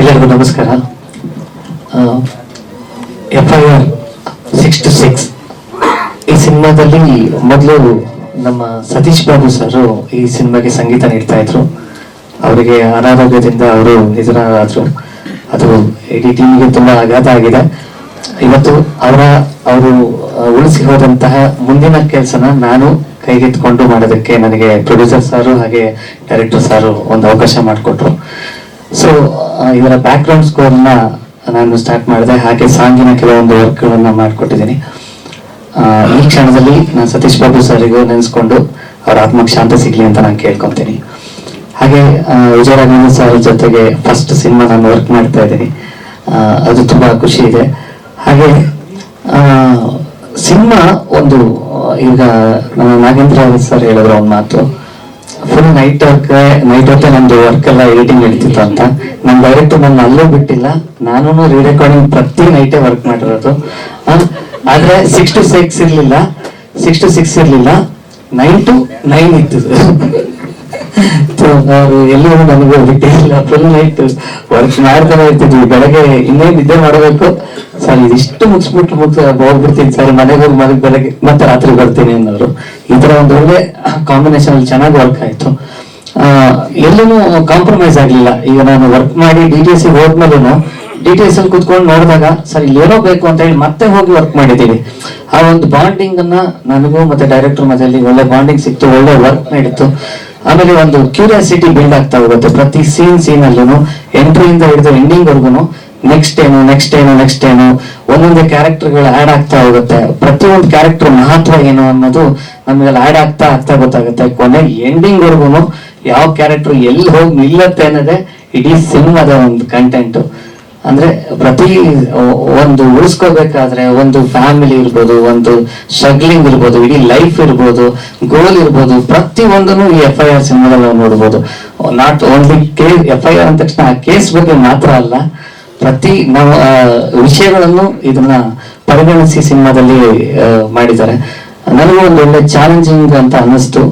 ಎಲ್ಲರಿಗೂ ನಮಸ್ಕಾರ. FIR 626 ಈ ಸಿನಿಮಾದಲ್ಲಿ ಮೊದಲು ನಮ್ಮ ಸತೀಶ್ ಬಾಬು ಸರ್ ಈ ಸಿನಿಮಾಗೆ ಸಂಗೀತ ನೀಡ್ತಾ ಇದ್ರು. ಅವರಿಗೆ ಅನಾರೋಗ್ಯದಿಂದ ಅವರು ನಿಧನರಾದ್ರು. ಅದು ಇಡೀ ಟೀಮಿಗೆ ತುಂಬಾ ಆಘಾತ ಆಗಿದೆ. ಇವತ್ತು ಅವರು ಉಳಿಸಿ ಹೋದಂತಹ ಮುಂದಿನ ಕೆಲಸನ ನಾನು ಕೈಗೆತ್ಕೊಂಡು ಮಾಡೋದಕ್ಕೆ ನನಗೆ ಪ್ರೊಡ್ಯೂಸರ್ ಸಾರು ಹಾಗೆ ಡೈರೆಕ್ಟರ್ ಸಾರು ಒಂದು ಅವಕಾಶ ಮಾಡಿಕೊಟ್ರು. ಸೊ ಇದರ ಬ್ಯಾಕ್ ಗ್ರೌಂಡ್ ಸ್ಕೋರ್ನ ನಾನು ಸ್ಟಾರ್ಟ್ ಮಾಡಿದೆ. ಹಾಗೆ ಸಾಂಗಿನ ಕೆಲವೊಂದು ವರ್ಕ್ಗಳನ್ನ ಮಾಡಿಕೊಟ್ಟಿದ್ದೀನಿ. ಈ ಕ್ಷಣದಲ್ಲಿ ನಾನು ಸತೀಶ್ ಬಾಬು ಸರಿಗೂ ನೆನೆಸ್ಕೊಂಡು ಅವ್ರ ಆತ್ಮಕ್ಕೆ ಶಾಂತಿ ಸಿಗ್ಲಿ ಅಂತ ನಾನು ಕೇಳ್ಕೊತೀನಿ. ಹಾಗೆ ವಿಜಯ ರಾಘವೇಂದ್ರ ಸರ್ ಜೊತೆಗೆ ಫಸ್ಟ್ ಸಿನಿಮಾ ನಾನು ವರ್ಕ್ ಮಾಡ್ತಾ ಇದ್ದೀನಿ. ಅದು ತುಂಬಾ ಖುಷಿ ಇದೆ. ಹಾಗೆ ಸಿನಿಮಾ ಒಂದು ಈಗ ನಾಗೇಂದ್ರ ಸರ್ ಹೇಳಿದ್ರು ಒಂದು ಮಾತು, ಫುಲ್ ನೈಟ್ ಹೊತ್ತೆ ನಮ್ದು ವರ್ಕ್ ಎಲ್ಲ ಎಡಿಟಿಂಗ್ ನಡೀತಿತ್ತು ಅಂತ. ನಮ್ ಡೈರೆಕ್ಟರ್ ನನ್ನ ಅಲ್ಲೂ ಬಿಟ್ಟಿಲ್ಲ, ನಾನು ರೀರೆಕಾರ್ಡಿಂಗ್ ಪ್ರತಿ ನೈಟೇ ವರ್ಕ್ ಮಾಡಿರೋದು. ಆದ್ರೆ 6 to 6 ಇರ್ಲಿಲ್ಲ, 6 to 6 ಇರ್ಲಿಲ್ಲ, 9 to 9 ಇತ್ತು. ನಾವು ಎಲ್ಲೂ ನನಗೂ ಬಿಟ್ಟಿಲ್ಲ, ಫುಲ್ ನೈಟ್ ವರ್ಕ್ ಮಾಡ್ತಾನೆ ಇರ್ತಿದ್ವಿ. ಬೆಳಗ್ಗೆ ಇನ್ನೇನ್ ನಿದ್ದೆ ಮಾಡಬೇಕು ಸರ್, ಇದಿಷ್ಟು ಮುಗಿಸ್ಬಿಟ್ಟು ಹೋಗ್ಬಿಡ್ತೀನಿ ಸರ್, ಮನೆಗೆ ಹೋಗಿ ಮನೆಗೆ ಬೆಳಗ್ಗೆ ಮತ್ತೆ ರಾತ್ರಿ ಬರ್ತೀನಿ ಅನ್ನೋರು. ಈ ತರ ಒಂದು ಒಳ್ಳೆ ಕಾಂಬಿನೇಷನ್ ಅಲ್ಲಿ ಚೆನ್ನಾಗಿ ವರ್ಕ್ ಆಯ್ತು. ಎಲ್ಲೂ ಕಾಂಪ್ರಮೈಸ್ ಆಗ್ಲಿಲ್ಲ. ಈಗ ನಾನು ವರ್ಕ್ ಮಾಡಿ DTS ಹೋದ್ಮೇಲೂ DTS ಅಲ್ಲಿ ಕುತ್ಕೊಂಡು ನೋಡಿದಾಗ ಸರ್ ಇಲ್ಲಿ ಏನೋ ಬೇಕು ಅಂತ ಹೇಳಿ ಮತ್ತೆ ಹೋಗಿ ವರ್ಕ್ ಮಾಡಿದ್ದೀವಿ. ಆ ಒಂದು ಬಾಂಡಿಂಗ್ ಅನ್ನ ನನಗೂ ಮತ್ತೆ ಡೈರೆಕ್ಟರ್ ಮಧ್ಯದಲ್ಲಿ ಒಳ್ಳೆ ಬಾಂಡಿಂಗ್ ಸಿಕ್ತು, ಒಳ್ಳೆ ವರ್ಕ್ ನಡೀತು. ಆಮೇಲೆ ಒಂದು ಕ್ಯೂರಿಯಾಸಿಟಿ ಬಿಲ್ಡ್ ಆಗ್ತಾ ಹೋಗುತ್ತೆ ಪ್ರತಿ ಸೀನ್ ಅಲ್ಲೂ, ಎಂಟ್ರಿಯಿಂದ ಹಿಡಿದು ಎಂಡಿಂಗ್ ವರ್ಗುನು. ನೆಕ್ಸ್ಟ್ ಏನು ಒಂದೊಂದೇ ಕ್ಯಾರೆಕ್ಟರ್ಗಳು ಆಡ್ ಆಗ್ತಾ ಹೋಗುತ್ತೆ. ಪ್ರತಿಯೊಂದು ಕ್ಯಾರೆಕ್ಟರ್ ಮಹತ್ವ ಏನು ಅನ್ನೋದು ನಮ್ಗೆಲ್ಲ ಆಡ್ ಆಗ್ತಾ ಗೊತ್ತಾಗುತ್ತೆ. ಕೊನೆ ಎಂಡಿಂಗ್ ವರ್ಗುನು ಯಾವ ಕ್ಯಾರೆಕ್ಟರ್ ಎಲ್ಲಿ ಹೋಗಿ ನಿಲ್ಲತ್ತೆ ಅನ್ನೋದೇ ಇಡೀ ಸಿನಿಮಾದ ಒಂದು ಕಂಟೆಂಟ್. ಅಂದ್ರೆ ಪ್ರತಿ ಒಂದು ಉಳಿಸ್ಕೋಬೇಕಾದ್ರೆ ಒಂದು ಫ್ಯಾಮಿಲಿ ಇರ್ಬೋದು, ಒಂದು ಸ್ಟ್ರಗ್ಲಿಂಗ್ ಇರ್ಬೋದು, ಇಡೀ ಲೈಫ್ ಇರ್ಬೋದು, ಗೋಲ್ ಇರ್ಬೋದು, ಪ್ರತಿ ಒಂದನ್ನು ಈ FIR ಸಿನಿಮಾದಲ್ಲಿ ನಾವು ನೋಡ್ಬೋದು. ನಾಟ್ ಓನ್ಲಿ FIR ಅಂದ ತಕ್ಷಣ ಆ ಕೇಸ್ ಬಗ್ಗೆ ಮಾತ್ರ ಅಲ್ಲ, ಪ್ರತಿ ನಾವು ವಿಷಯಗಳನ್ನು ಇದನ್ನ ಪರಿಗಣಿಸಿ ಸಿನಿಮಾದಲ್ಲಿ ಮಾಡಿದ್ದಾರೆ. ನನಗೂ ಒಂದು ಒಳ್ಳೆ ಚಾಲೆಂಜಿಂಗ್ ಅಂತ ಅನ್ನಿಸ್ತು.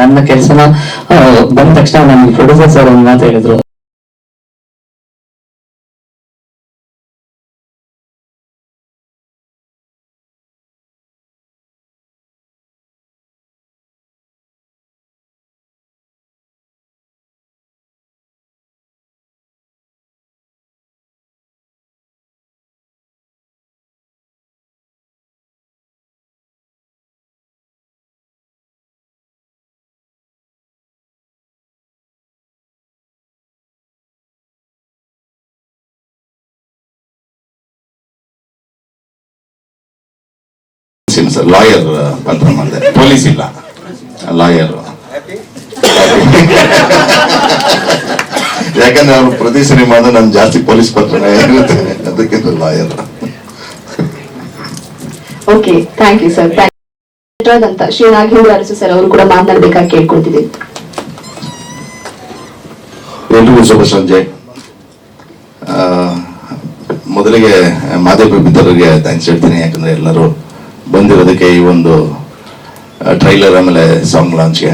ನನ್ನ ಕೆಲಸನ ಬಂದ ತಕ್ಷಣ ನನಗೆ ಪ್ರೊಡ್ಯೂಸರ್ ಸರ್ ಒಂದು ಮಾತು ಹೇಳಿದ್ರು, ಲಾಯರ್ ಪಾತ್ರ ಮಾಡಿದೆ, ಪೊಲೀಸ್ ಇಲ್ಲ, ಲಾಯರ್. ಯಾಕಂದ್ರೆ ಅವ್ರು ಪ್ರತಿ ಸಿನಿಮಾದ ನನ್ ಜಾಸ್ತಿ ಪೊಲೀಸ್ ಪಾತ್ರನೇ ಇರುತ್ತೆ, ಅದಕ್ಕೆ lawyer. Okay, thank you sir. ಅಂತ ಶ್ರೀ ನಾಗೇಂದ್ರ ಅರಸು ಸರ್ ಅವರು ಕೂಡ ಮಾತನಾಡಬೇಕಾಗಿ ಕೇಳ್ಕೊಳ್ತಿದ್ದೀವಿ. ಎಲ್ರಿಗೂ ಶುಭ ಸಂಜೆ. ಮೊದಲಿಗೆ ಮಾದೇವ ಬಿದ್ದರಿಗೆ ಥ್ಯಾಂಕ್ಸ್ ಹೇಳ್ತೀನಿ, ಯಾಕಂದ್ರೆ ಎಲ್ಲರೂ ಬಂದಿರೋದಕ್ಕೆ ಈ ಒಂದು ಟ್ರೈಲರ್ ಆಮೇಲೆ ಸಾಂಗ್ ಲಾಂಚ್ಗೆ.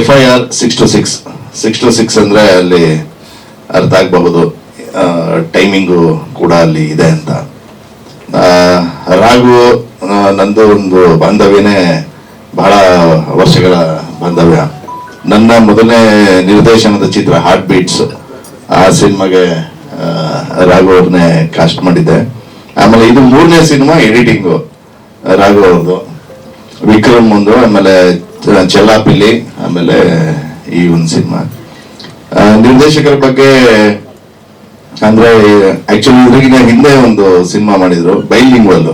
FIR 6 to 6 ಅಂದ್ರೆ ಅಲ್ಲಿ ಅರ್ಥ ಆಗಬಹುದು, ಟೈಮಿಂಗು ಕೂಡ ಅಲ್ಲಿ ಇದೆ ಅಂತ. ರಾಘು ನಂದು ಒಂದು ಬಾಂಧವ್ಯನೇ ಬಹಳ ವರ್ಷಗಳ ಬಾಂಧವ್ಯ. ನನ್ನ ಮೊದಲನೇ ನಿರ್ದೇಶನದ ಚಿತ್ರ ಹಾರ್ಟ್ ಬೀಟ್ಸ್, ಆ ಸಿನಿಮಾಗೆ ರಾಘು ಅವ್ರನ್ನೇ ಕಾಸ್ಟ್ ಮಾಡಿದ್ದೆ. ಆಮೇಲೆ ಇದು 3ನೇ ಸಿನಿಮಾ ಎಡಿಟಿಂಗು ರಾಘು ಅವ್ರದ್ದು. ವಿಕ್ರಮ್ ಒಂದು, ಆಮೇಲೆ ಚೆಲ್ಲಾಪಿಲ್ಲಿ, ಆಮೇಲೆ ಈ ಒಂದು ಸಿನಿಮಾ. ನಿರ್ದೇಶಕರ ಬಗ್ಗೆ ಅಂದ್ರೆ ಆಕ್ಚುಲಿ ಇದ್ರಿಗಿನ ಹಿಂದೆ ಒಂದು ಸಿನಿಮಾ ಮಾಡಿದ್ರು, ಬೈಲಿಂಗ್ವಲ್,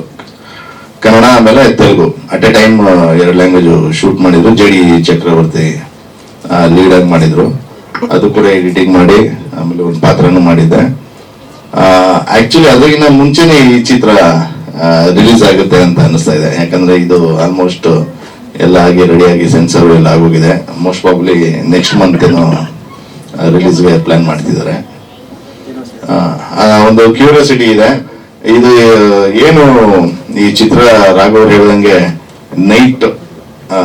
ಕನ್ನಡ ಆಮೇಲೆ Telugu at A time 2 language shoot ಮಾಡಿದ್ರು. JD ಚಕ್ರವರ್ತಿ ಲೀಡ್ ಆಗಿ ಮಾಡಿದ್ರು. ಅದು ಕೂಡ ಎಡಿಟಿಂಗ್ ಮಾಡಿ ಆಮೇಲೆ ಒಂದು ಪಾತ್ರನೂ ಮಾಡಿದ್ದೆ. ಆಕ್ಚುಲಿ ಅದಕ್ಕಿಂತ ಮುಂಚೆನೆ ಈ ಚಿತ್ರ ರಿಲೀಸ್ ಆಗುತ್ತೆ ಅಂತ ಅನಿಸ್ತಾ ಇದೆ, ಯಾಕಂದ್ರೆ ಇದು ಆಲ್ಮೋಸ್ಟ್ ಎಲ್ಲ ಆಗಿ ರೆಡಿಯಾಗಿ ಸೆನ್ಸರ್ ಎಲ್ಲ ಆಗೋಗಿದೆ. ಮೋಸ್ಟ್ ಪ್ರಾಬ್ಲಿ ನೆಕ್ಸ್ಟ್ ಮಂತ್ ರಿಲೀಸ್ಗೆ ಪ್ಲಾನ್ ಮಾಡ್ತಿದ್ದಾರೆ. ಒಂದು ಕ್ಯೂರಿಯಾಸಿಟಿ ಇದೆ, ಇದು ಏನು ಈ ಚಿತ್ರ ರಾಘವ್ ಹೇಳ್ದಂಗೆ ನೈಟ್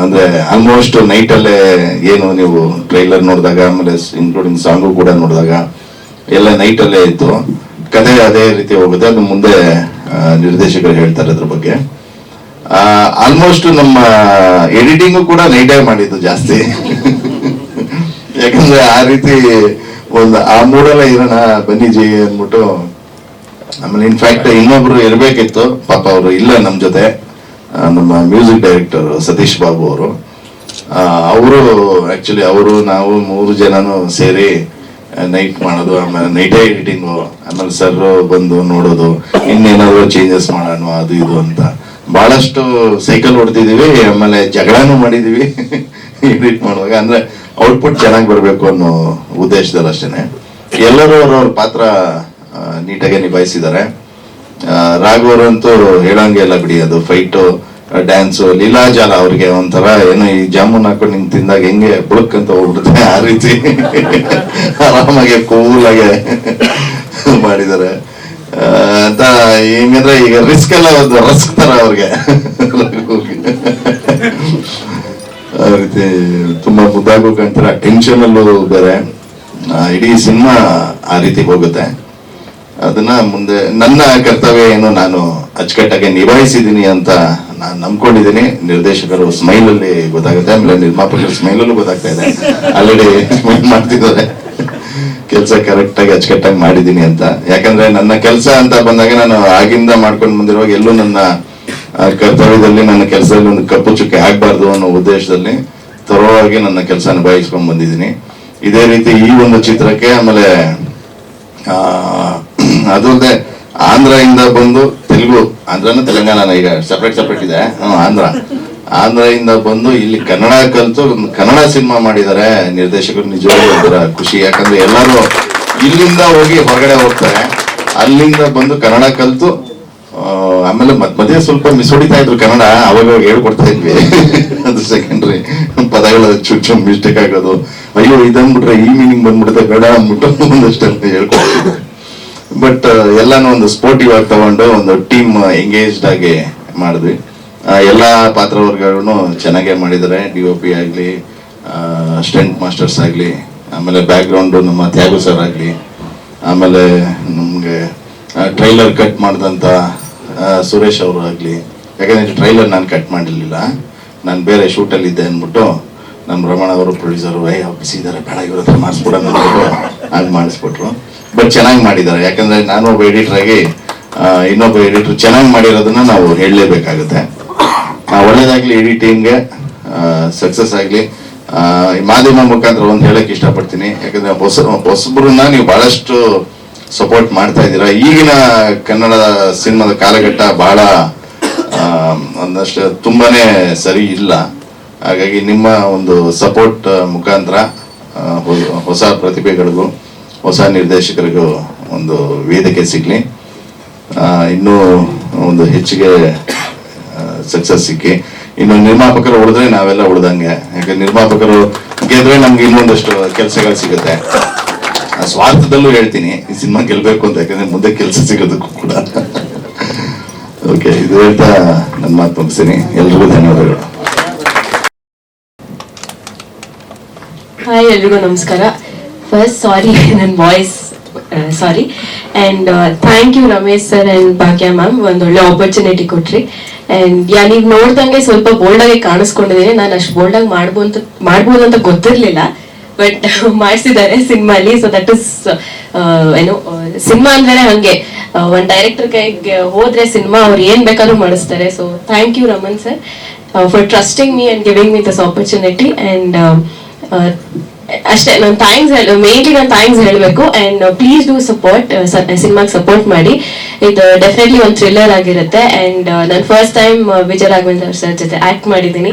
ಅಂದ್ರೆ ಆಲ್ಮೋಸ್ಟ್ ನೈಟ್ ಅಲ್ಲೇ ಏನು ನೀವು ಟ್ರೈಲರ್ ನೋಡಿದಾಗ ಆಮೇಲೆ ಇನ್ಕ್ಲೂಡಿಂಗ್ ಸಾಂಗು ಕೂಡ ನೋಡಿದಾಗ ಎಲ್ಲ ನೈಟ್ ಅಲ್ಲೇ ಇತ್ತು. ಕಥೆ ಅದೇ ರೀತಿ ಹೋಗುತ್ತೆ. ಅದು ಮುಂದೆ ನಿರ್ದೇಶಕರು ಹೇಳ್ತಾರೆ ಅದ್ರ ಬಗ್ಗೆ. ಆಲ್ಮೋಸ್ಟ್ ನಮ್ಮ ಎಡಿಟಿಂಗು ಕೂಡ ನೈಟೇ ಮಾಡಿದ್ದು ಜಾಸ್ತಿ. ಯಾಕಂದ್ರೆ ಆ ರೀತಿ ಒಂದು ಆ ಮೂಡೆಲ್ಲ ಇರೋಣ ಬನ್ನಿಜಿ ಅಂದ್ಬಿಟ್ಟು. ಆಮೇಲೆ ಇನ್ಫ್ಯಾಕ್ಟ್ ಇನ್ನೊಬ್ರು ಇರ್ಬೇಕಿತ್ತು, ಪಾಪ ಅವರು ಇಲ್ಲ ನಮ್ಮ ಜೊತೆ. ನಮ್ಮ ಮ್ಯೂಸಿಕ್ ಡೈರೆಕ್ಟರ್ ಸತೀಶ್ ಬಾಬು ಅವರು ಆಕ್ಚುಲಿ ಅವರು ನಾವು 3 ಜನನು ಸೇರಿ ನೈಟ್ ಮಾಡೋದು, ಆಮೇಲೆ ನೈಟೇ ಎಡಿಟಿಂಗು, ಆಮೇಲೆ ಸರ್ ಬಂದು ನೋಡೋದು, ಇನ್ನೇನಾದ್ರು ಚೇಂಜಸ್ ಮಾಡೋಣ ಅದು ಇದು ಅಂತ ಬಹಳಷ್ಟು ಸೈಕಲ್ ಹೊಡ್ತಿದೀವಿ. ಆಮೇಲೆ ಜಗಳನೂ ಮಾಡಿದೀವಿ ಎಡಿಟ್ ಮಾಡುವಾಗ. ಅಂದ್ರೆ ಔಟ್ಪುಟ್ ಚೆನ್ನಾಗಿ ಬರಬೇಕು ಅನ್ನೋ ಉದ್ದೇಶದಲ್ಲಿ ಅಷ್ಟೇನೆ. ಎಲ್ಲರೂ ಅವ್ರವ್ರ ಪಾತ್ರ ನೀಟಾಗಿ ನಿಭಾಯಿಸಿದ್ದಾರೆ. ರಾಘವರು ಅಂತೂ ಹೇಳಂಗೆ ಇಲ್ಲ ಬಿಡಿ. ಅದು ಫೈಟು, ಡ್ಯಾನ್ಸು, ಲೀಲಾಜಾಲ ಅವ್ರಿಗೆ ಒಂಥರ ಏನೋ ಈ ಜಾಮೂನ್ ಹಾಕೊಂಡು ನಿಂಗೆ ತಿಂದಾಗ ಹೆಂಗೆ ಬುಡಕ್ ಅಂತ ಹೋಗ್ಬಿಡುತ್ತೆ ಆ ರೀತಿ ಆರಾಮಾಗಿ ಕೂಲಾಗೆ ಮಾಡಿದ್ದಾರೆ ಅಂತ. ಹೆಂಗಂದ್ರೆ ಈಗ ರಿಸ್ಕ್ ಎಲ್ಲ ಒಂದು ರಸ್ಕ್ ತರ ಅವ್ರಿಗೆ ಆ ರೀತಿ ತುಂಬಾ ಮುದ್ದಾಗೂ ಕಾಣ್ತಾರೆ. ಟೆನ್ಷನ್ ಅಲ್ಲೂ ಬೇರೆ. ಇಡೀ ಸಿನಿಮಾ ಆ ರೀತಿ ಹೋಗುತ್ತೆ. ಅದನ್ನ ಮುಂದೆ ನನ್ನ ಕರ್ತವ್ಯ ಏನು ನಾನು ಅಚ್ಚುಕಟ್ಟಾಗಿ ನಿಭಾಯಿಸಿದೀನಿ ಅಂತ ನಾನು ನಂಬ್ಕೊಂಡಿದ್ದೀನಿ. ನಿರ್ದೇಶಕರು ಸ್ಮೈಲ್ ಅಲ್ಲಿ ಗೊತ್ತಾಗುತ್ತೆ, ಆಮೇಲೆ ನಿರ್ಮಾಪಕರು ಸ್ಮೈಲ್ ಅಲ್ಲೂ ಗೊತ್ತಾಗ್ತಾ ಇದೆ. ಆಲ್ರೆಡಿ ಸ್ಮೈಲ್ ಮಾಡ್ತಿದ್ದಾರೆ. ಕೆಲಸ ಕರೆಕ್ಟ್ ಆಗಿ ಅಚ್ಚುಕಟ್ಟಾಗಿ ಮಾಡಿದೀನಿ ಅಂತ. ಯಾಕಂದ್ರೆ ನನ್ನ ಕೆಲಸ ಅಂತ ಬಂದಾಗ ನಾನು ಆಗಿಂದ ಮಾಡ್ಕೊಂಡು ಬಂದಿರುವಾಗ ಎಲ್ಲೂ ನನ್ನ ಕರ್ತವ್ಯದಲ್ಲಿ, ನನ್ನ ಕೆಲಸದಲ್ಲಿ ಒಂದು ಕಪ್ಪು ಚುಕ್ಕೆ ಆಗ್ಬಾರ್ದು ಅನ್ನೋ ಉದ್ದೇಶದಲ್ಲಿ ತರವಾಗಿ ನನ್ನ ಕೆಲಸ ನಿಭಾಯಿಸ್ಕೊಂಡ್ ಬಂದಿದ್ದೀನಿ. ಇದೇ ರೀತಿ ಈ ಒಂದು ಚಿತ್ರಕ್ಕೆ ಆಮೇಲೆ ಅದಲ್ಲದೆ ಆಂಧ್ರದಿಂದ ಬಂದು ತೆಲುಗು, ಆಂಧ್ರನ ತೆಲಂಗಾಣ ಈಗ ಸಪ್ರೇಟ್ ಇದೆ. ಆಂಧ್ರದಿಂದ ಬಂದು ಇಲ್ಲಿ ಕನ್ನಡ ಕಲಿತು ಒಂದು ಕನ್ನಡ ಸಿನಿಮಾ ಮಾಡಿದ್ದಾರೆ ನಿರ್ದೇಶಕರು. ನಿಜವಾಗ್ಲೂ ಒಂಥರ ಖುಷಿ. ಯಾಕಂದ್ರೆ ಎಲ್ಲರೂ ಇಲ್ಲಿಂದ ಹೋಗಿ ಹೊರಗಡೆ ಹೋಗ್ತಾರೆ, ಅಲ್ಲಿಂದ ಬಂದು ಕನ್ನಡ ಕಲಿತು ಆಮೇಲೆ ಮಧ್ಯೆ ಸ್ವಲ್ಪ ಮಿಸ್ ಹೊಡಿತಾ ಇದ್ರು ಕನ್ನಡ, ಅವಾಗ ಹೇಳ್ಕೊಡ್ತಾ ಇದ್ವಿ. ಅದು ಸೆಕೆಂಡ್ರಿ ಪದಗಳ ಚುಚ್ಚು ಮಿಸ್ಟೇಕ್ ಆಗೋದು, ಅಯ್ಯೋ ಇದಂದ್ಬಿಟ್ರೆ ಈ ಮೀನಿಂಗ್ ಬಂದ್ಬಿಡುತ್ತೆ ಬೇಡ ಅಂದ್ಬಿಟ್ಟು ಒಂದಷ್ಟೆಲ್ಲ ಹೇಳ್ಕೊಡ್ತಿದ್ವಿ. ಬಟ್ ಎಲ್ಲಾನು ಒಂದು ಸ್ಪೋರ್ಟಿವ್ ಆಗಿ ತಗೊಂಡು ಒಂದು ಟೀಮ್ ಎಂಗೇಜ್ಡ್ ಆಗಿ ಮಾಡಿದ್ವಿ. ಎಲ್ಲಾ ಪಾತ್ರವರ್ಗಗಳನ್ನು ಚೆನ್ನಾಗೇ ಮಾಡಿದ್ದಾರೆ. DOP ಆಗ್ಲಿ, ಸ್ಟಂಟ್ ಮಾಸ್ಟರ್ಸ್ ಆಗ್ಲಿ, ಆಮೇಲೆ ಬ್ಯಾಕ್ ಗ್ರೌಂಡ್ ನಮ್ಮ ತ್ಯಾಗು ಸರ್ ಆಗ್ಲಿ, ಆಮೇಲೆ ನಮ್ಗೆ ಟ್ರೈಲರ್ ಕಟ್ ಮಾಡಿದಂತ ಸುರೇಶ್ ಅವರು ಆಗ್ಲಿ. ಯಾಕಂದ್ರೆ ಟ್ರೈಲರ್ ನಾನು ಕಟ್ ಮಾಡಿರ್ಲಿಲ್ಲ, ನಾನು ಬೇರೆ ಶೂಟಲ್ಲಿ ಇದ್ದೆ ಅಂದ್ಬಿಟ್ಟು ನಮ್ಮ ರಮಣ ಅವರು ಪ್ರೊಡ್ಯೂಸರ್ ಬಿಸಿ ಇದ್ದಾರೆ, ಬೇಡ ಇವ್ರ ಹತ್ರ ಮಾಡಿಸ್ಬಿಡೋಣ ಅಂದ್ಬಿಟ್ಟು ಹಾಗೆ ಮಾಡಿಸ್ಬಿಟ್ರು. ಬಟ್ ಚೆನ್ನಾಗಿ ಮಾಡಿದ್ದಾರೆ. ಯಾಕಂದ್ರೆ ನಾನು ಒಬ್ಬ ಎಡಿಟರ್ ಆಗಿ ಇನ್ನೊಬ್ಬ ಎಡಿಟರ್ ಚೆನ್ನಾಗಿ ಮಾಡಿರೋದನ್ನ ನಾವು ಹೇಳಲೇಬೇಕಾಗುತ್ತೆ. ಒಳ್ಳೇದಾಗ್ಲಿ ಎಡಿಟಿಂಗ್ಗೆ, ಸಕ್ಸಸ್ ಆಗ್ಲಿ. ಈ ಮಾಧ್ಯಮ ಮುಖಾಂತರ ಒಂದು ಹೇಳಕ್ ಇಷ್ಟಪಡ್ತೀನಿ. ಯಾಕಂದ್ರೆ ಹೊಸಬ್ರನ್ನ ನೀವು ಬಹಳಷ್ಟು ಸಪೋರ್ಟ್ ಮಾಡ್ತಾ ಇದ್ದೀರಾ. ಈಗಿನ ಕನ್ನಡ ಸಿನಿಮಾದ ಕಾಲಘಟ್ಟ ಬಹಳ ಒಂದಷ್ಟು ತುಂಬಾನೇ ಸರಿ ಇಲ್ಲ. ಹಾಗಾಗಿ ನಿಮ್ಮ ಒಂದು ಸಪೋರ್ಟ್ ಮುಖಾಂತರ ಹೊಸ ಪ್ರತಿಭೆಗಳಿಗೂ ಹೊಸ ನಿರ್ದೇಶಕರಿಗೂ ಒಂದು ವೇದಿಕೆ ಸಿಗ್ಲಿ, ಇನ್ನೂ ಒಂದು ಹೆಚ್ಚಿಗೆ ಸಕ್ಸಸ್ ಸಿಕ್ಕಿ. ಇನ್ನು ನಿರ್ಮಾಪಕರು ಉಳಿದ್ರೆ ನಾವೆಲ್ಲ ಉಳ್ದಂಗೆ. ಯಾಕಂದ್ರೆ ನಿರ್ಮಾಪಕರು ಗೆದ್ರೆ ನಮ್ಗೆ ಇನ್ನೊಂದಷ್ಟು ಕೆಲಸಗಳು ಸಿಗುತ್ತೆ. ಸ್ವಾರ್ಥದಲ್ಲೂ ಹೇಳ್ತೀನಿ ಈ ಸಿನಿಮಾ ಗೆಲ್ಬೇಕು ಅಂತ, ಯಾಕಂದ್ರೆ ಮುಂದೆ ಕೆಲಸ ಸಿಗೋದಕ್ಕೂ ಕೂಡ. ಓಕೆ, ಇದು ಹೇಳ್ತಾ ನನ್ನ ಮಾತು ಮುಗಿಸ್ತೀನಿ. ಎಲ್ರಿಗೂ ಧನ್ಯವಾದಗಳು. ಹಾಯ್, ಎಲ್ರಿಗೂ ನಮಸ್ಕಾರ. ಫಸ್ಟ್ ಸಾರಿ ನನ್ನ voice sorry. And thank you Ramesh sir and Bhagya ma'am, ಒಂದೊಳ್ಳೆ ಆಪರ್ಚುನಿಟಿ ಕೊಟ್ರಿ. ಆ್ಯಂಡ್ ನೀವು ನೋಡ್ದಂಗೆ ಸ್ವಲ್ಪ ಬೋಲ್ಡಾಗಿ ಕಾಣಿಸ್ಕೊಂಡಿದ್ದೀನಿ. ನಾನು ಅಷ್ಟು ಬೋಲ್ಡಾಗಿ ಮಾಡ್ಬೋದು ಅಂತ ಗೊತ್ತಿರಲಿಲ್ಲ, ಬಟ್ ಮಾಡಿಸಿದ್ದಾರೆ ಸಿನಿಮಾಲಿ. ಸೊ ದಟ್ ಇಸ್ ಏನು, ಸಿನಿಮಾ ಅಂದ್ರೆ ಹಂಗೆ ಒಂದು ಡೈರೆಕ್ಟರ್ ಕೈಗೆ ಹೋದ್ರೆ ಸಿನಿಮಾ ಅವ್ರು ಏನ್ ಬೇಕಾದ್ರೂ ಮಾಡಿಸ್ತಾರೆ. So thank you Raman sir for trusting me and giving me this opportunity. And ಅಷ್ಟೇ, ನಾನು ಮೇನ್ಲಿ ನಾನು ಥ್ಯಾಂಕ್ಸ್ ಹೇಳಬೇಕು. ಅಂಡ್ ಪ್ಲೀಸ್ ಡೂ ಸಪೋರ್ಟ್, ಸಿನಿಮಾಗೆ ಸಪೋರ್ಟ್ ಮಾಡಿ. ಇದು ಡೆಫಿನೆಟ್ಲಿ ಒಂದು ಥ್ರಿಲ್ಲರ್ ಆಗಿರುತ್ತೆ. ಅಂಡ್ ನಾನು first time Vijaya Raghavendra sir ಜೊತೆ ಆಕ್ಟ್ ಮಾಡಿದ್ದೀನಿ.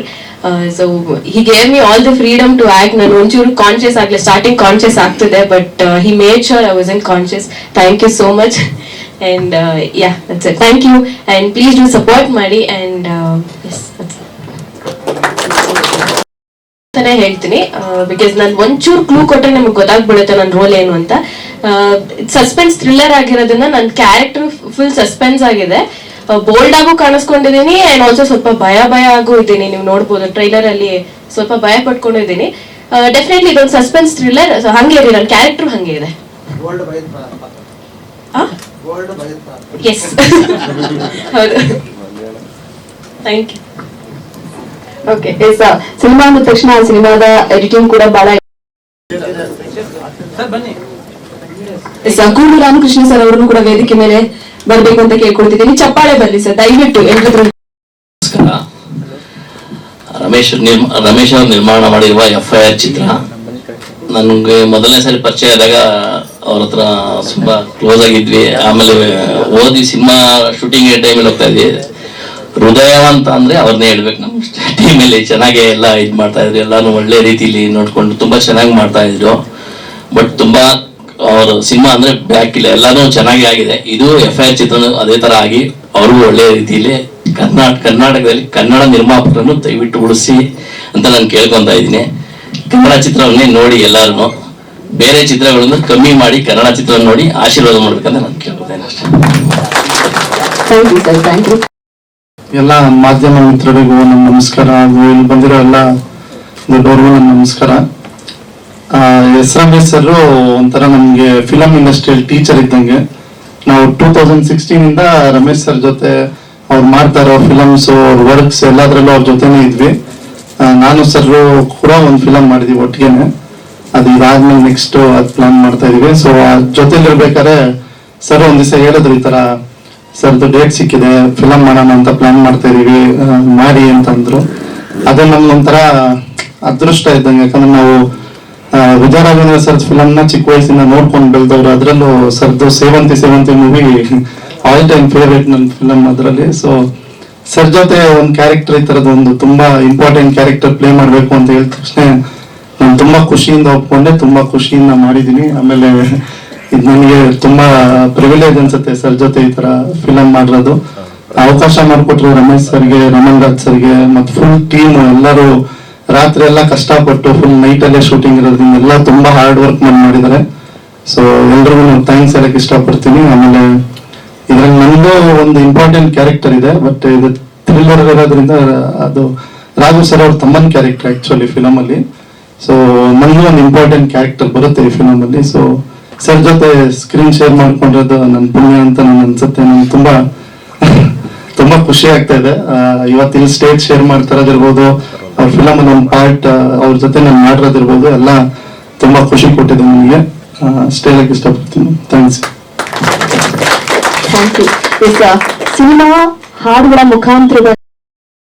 So he gave me all the freedom to act. ನಾನು ಒಂಚೂರು ಕಾನ್ಶಿಯಸ್ ಆಗಲಿ, ಸ್ಟಾರ್ಟಿಂಗ್ ಕಾನ್ಶಿಯಸ್ ಆಗ್ತಿದೆ, but he made sure I was in conscious. Thank you so much. And yeah, that's it. Thank you. And please do support ಮಾಡಿ. And yes, ಹೇಳ್ತೀನಿ, because ನಾನು ಒಂಚೂರು clue ಕೊಟ್ಟರೆ ನಮ್ಗೆ ಗೊತ್ತಾಗ್ಬಿಡುತ್ತೆ ನನ್ನ ರೋಲ್ ಏನು ಅಂತ. ಸಸ್ಪೆನ್ಸ್ ಥ್ರಿಲ್ಲರ್ ಆಗಿರೋದ್ರಿಂದ ನನ್ನ ಕ್ಯಾರೆಕ್ಟರ್ ಫುಲ್ ಸಸ್ಪೆನ್ಸ್ ಆಗಿದೆ. ಬೋಲ್ಡ್ ಆಗು ಕಾಣಿಸ್ಕೊಂಡಿದ್ದೀನಿ ಅಂಡ್ ಆಲ್ಸೋ ಸ್ವಲ್ಪ ಭಯ ಆಗು ಇದ್ದೀನಿ. ನೀವು ನೋಡ್ಬೋದು ಟ್ರೈಲರ್ ಅಲ್ಲಿ ಸ್ವಲ್ಪ ಭಯ ಪಟ್ಕೊಂಡಿದ್ದೀನಿ. ಡೆಫಿನೆಟ್ಲಿ ಇದೊಂದು ಸಸ್ಪೆನ್ಸ್ ಥ್ರಿಲ್ಲರ್. ಹಂಗೆ ಇರಿ, ನನ್ನ ಕ್ಯಾರೆಕ್ಟರ್ ಹಂಗೆ ಇದೆ. ಎಸ್ ಹೌದು. Thank you. Okay yes, cinema ಅಂದ ತಕ್ಷಣ ಸಿನಿಮಾದ ಎಡಿಟಿಂಗ್ ಕೂಡ ಬಹಳ ಕೂಡು ರಾಮಕೃಷ್ಣ ಸರ್ ಅವರನ್ನು ಕೂಡ ವೇದಿಕೆ ಮೇಲೆ ಬರ್ಬೇಕು ಅಂತ ಕೇಳ್ಕೊಳ್ತಿದ್ದೀನಿ. ಚಪ್ಪಾಳೆ ಬರ್ಲಿ ಸರ್ ದಯವಿಟ್ಟು ಎಲ್ರಿಗೂ. ನಮಸ್ಕಾರ. ರಮೇಶ್ ಅವರು ನಿರ್ಮಾಣ ಮಾಡಿರುವ FIR ಚಿತ್ರ ನನಗೆ ಮೊದಲನೇ ಸಾರಿ ಪರಿಚಯ ಆದಾಗ ಅವ್ರ ಹತ್ರ ತುಂಬಾ ಕ್ಲೋಸ್ ಆಗಿದ್ವಿ. ಆಮೇಲೆ ಓದಿ ಸಿನಿಮಾ ಶೂಟಿಂಗ್ ಟೈಮಲ್ಲಿ ಹೋಗ್ತಾ ಇದ್ವಿ. ಹೃದಯವಂತ ಅಂದ್ರೆ ಅವ್ರನ್ನೇ ಹೇಳ್ಬೇಕು. ನಮ್ಮ ಟೀಮಲ್ಲಿ ಚೆನ್ನಾಗಿ ಎಲ್ಲ ಇದ್ ಮಾಡ್ತಾ ಇದ್ರು, ಎಲ್ಲಾನು ಒಳ್ಳೆ ರೀತಿಲಿ ನೋಡ್ಕೊಂಡು ತುಂಬಾ ಚೆನ್ನಾಗಿ ಮಾಡ್ತಾ ಇದ್ರು. ಬಟ್ ತುಂಬಾ ಅವ್ರ ಸಿನಿಮಾ ಅಂದ್ರೆ ಬ್ಯಾಕ್ ಇಲ್ಲ, ಎಲ್ಲಾನು ಚೆನ್ನಾಗಿ ಆಗಿದೆ. ಇದು FIR ಚಿತ್ರ ಅದೇ ತರ ಆಗಿ ಅವ್ರಿಗೂ ಒಳ್ಳೆ ರೀತಿಲಿ ಕರ್ನಾಟಕದಲ್ಲಿ ಕನ್ನಡ ನಿರ್ಮಾಪಕರನ್ನು ದಯವಿಟ್ಟು ಉಳಿಸಿ ಅಂತ ನಾನು ಕೇಳ್ಕೊಂತ ಇದ್ದೀನಿ. ಕನ್ನಡ ಚಿತ್ರವನ್ನೇ ನೋಡಿ, ಎಲ್ಲಾರು ಬೇರೆ ಚಿತ್ರಗಳನ್ನು ಕಮ್ಮಿ ಮಾಡಿ ಕನ್ನಡ ಚಿತ್ರ ನೋಡಿ ಆಶೀರ್ವಾದ ಮಾಡ್ಬೇಕಂತ ನಾನು ಕೇಳ್ಕೊತೇನೆ ಅಷ್ಟೇ. Thank you sir, thank you. ಎಲ್ಲ ಮಾಧ್ಯಮ ಮಿತ್ರರಿಗೂ ನನ್ನ ನಮಸ್ಕಾರ. ಹಾಗೂ ಇಲ್ಲಿ ಬಂದಿರೋ ಎಲ್ಲ ದೊಡ್ಡವ್ರಿಗೂ ನನ್ನ ನಮಸ್ಕಾರ. ಎಸ್ ರಮೇಶ್ ಸರ್ ಒಂಥರ ನಮ್ಗೆ ಫಿಲಂ ಇಂಡಸ್ಟ್ರಿಯಲ್ಲಿ ಟೀಚರ್ ಇದ್ದಂಗೆ. ನಾವು 2016 ಇಂದ ರಮೇಶ್ ಸರ್ ಜೊತೆ ಅವ್ರು ಮಾಡ್ತಾ ಇರೋ ಫಿಲಮ್ಸ್, ಅವ್ರ ವರ್ಕ್ಸ್ ಎಲ್ಲದ್ರಲ್ಲೂ ಅವ್ರ ಜೊತೆನೇ ಇದ್ವಿ. ನಾನು ಸರ್ ಕೂಡ ಒಂದು ಫಿಲಂ ಮಾಡಿದ್ವಿ ಒಟ್ಟಿಗೆನೆ. ಅದು ಇದಾದ್ಮೇಲೆ ನೆಕ್ಸ್ಟ್ ಅದು ಪ್ಲಾನ್ ಮಾಡ್ತಾ ಇದೀವಿ. ಸೊ ಆ ಜೊತೆಲಿರ್ಬೇಕಾದ್ರೆ ಸರ್ ಒಂದ್ ದಿವಸ ಹೇಳಿದ್ರು, ಈ ತರ ಸರ್ದು ಡೇಟ್ ಸಿಕ್ಕಿದೆ, ಫಿಲಂ ಮಾಡೋಣ ಅಂತ ಪ್ಲಾನ್ ಮಾಡ್ತಾ ಇದೀವಿ, ಮಾಡಿ ಅಂತಂದ್ರು. ಅದೇ ನಮ್ಗೆ ಒಂಥರ ಅದೃಷ್ಟ ಇದ್ದಂಗೆ. ಯಾಕಂದ್ರೆ ನಾವು ವಿಜಯ ರಾಘವೇಂದ್ರ ಸರ್ ಫಿಲಂ ನ ಚಿಕ್ಕ ವಯಸ್ಸಿಂದ ನೋಡ್ಕೊಂಡು ಬೆಳೆದವ್ರು. ಅದ್ರಲ್ಲೂ ಸರ್ದು ಸೇವಂತಿ ಮೂವಿ ಆಲ್ ಟೈಮ್ ಫೇವ್ರೇಟ್ ನನ್ನ ಫಿಲಂ ಅದರಲ್ಲಿ. ಸೊ ಸರ್ ಜೊತೆ ಒಂದು ಕ್ಯಾರೆಕ್ಟರ್ ಈ ತರದ ಒಂದು ತುಂಬಾ ಇಂಪಾರ್ಟೆಂಟ್ ಕ್ಯಾರೆಕ್ಟರ್ ಪ್ಲೇ ಮಾಡ್ಬೇಕು ಅಂತ ಹೇಳಿದ ತಕ್ಷಣ ನಾನು ತುಂಬಾ ಖುಷಿಯಿಂದ ಒಪ್ಕೊಂಡೆ, ತುಂಬಾ ಖುಷಿಯಿಂದ ಮಾಡಿದೀನಿ. ಆಮೇಲೆ ಇದು ನನಗೆ ತುಂಬಾ ಪ್ರಿವಿಲೇಜ್ ಅನ್ಸುತ್ತೆ ಸರ್ ಜೊತೆ ಈ ತರ ಫಿಲಂ ಮಾಡಿರೋದು. ಅವಕಾಶ ಮಾಡಿಕೊಟ್ರು ರಮೇಶ್ ಸರ್ಗೆ, ರಮಣ್ ರಾಜ್ ಸರ್ಗೆ, ಮತ್ತೆ ಫುಲ್ ಟೀಮ್ ಎಲ್ಲರೂ ರಾತ್ರಿ ಎಲ್ಲ ಕಷ್ಟಪಟ್ಟು ಫುಲ್ ನೈಟ್ ಅಲ್ಲೇ ಶೂಟಿಂಗ್ ಇರೋದ್ರಿಂದ ಎಲ್ಲ ತುಂಬಾ ಹಾರ್ಡ್ ವರ್ಕ್ ಮಾಡಿದ್ದಾರೆ. ಸೊ ಎಲ್ರಿಗೂ ನಾನು ಥ್ಯಾಂಕ್ಸ್ ಹೇಳಕ್ ಇಷ್ಟಪಡ್ತೀನಿ. ಆಮೇಲೆ ಇದ್ರಲ್ಲಿ ನನಗೂ ಒಂದು ಇಂಪಾರ್ಟೆಂಟ್ ಕ್ಯಾರೆಕ್ಟರ್ ಇದೆ, ಬಟ್ ಇದು ಥ್ರಿಲ್ಲರ್ ಇರೋದ್ರಿಂದ ಅದು ರಾಘು ಸರ್ ಅವ್ರ ತಮ್ಮನ್ ಕ್ಯಾರೆಕ್ಟರ್ ಆಕ್ಚುಲಿ ಫಿಲಂ ಅಲ್ಲಿ. ಸೊ ನನಗೂ ಒಂದು ಇಂಪಾರ್ಟೆಂಟ್ ಕ್ಯಾರೆಕ್ಟರ್ ಬರುತ್ತೆ ಈ ಫಿಲಂ ಅಲ್ಲಿ. ಸೊ ಸರ್ ಜೊತೆ ಸ್ಕ್ರೀನ್ ಶೇರ್ ಮಾಡ್ಕೊಂಡಿರೋದು ನನ್ನ ಪುಣ್ಯ ಅಂತ ನನ್ ಅನ್ಸುತ್ತೆ. ನನ್ಗೆ ತುಂಬಾ ತುಂಬಾ ಖುಷಿ ಆಗ್ತಾ ಇದೆ. ಇವತ್ತು ಇಲ್ಲಿ ಸ್ಟೇಜ್ ಶೇರ್ ಮಾಡ್ತಾ ಇರೋದಿರ್ಬೋದು, ಅವ್ರ ಫಿಲಂ ಅಲ್ಲಿ ಒಂದು ಪಾರ್ಟ್ ಅವ್ರ ಜೊತೆ ನಾನು ಮಾಡಿರೋದಿರ್ಬೋದು, ಎಲ್ಲ ತುಂಬಾ ಖುಷಿ ಕೊಟ್ಟಿದೆ ನನಗೆ. ಅಷ್ಟೇ ಹೇಳಕ್ ಇಷ್ಟಪಡ್ತೀನಿ. ಥ್ಯಾಂಕ್ಸ್. Thank you. ಸಿನಿಮಾ ಹಾಡುಗಳ ಮುಖಾಂತರ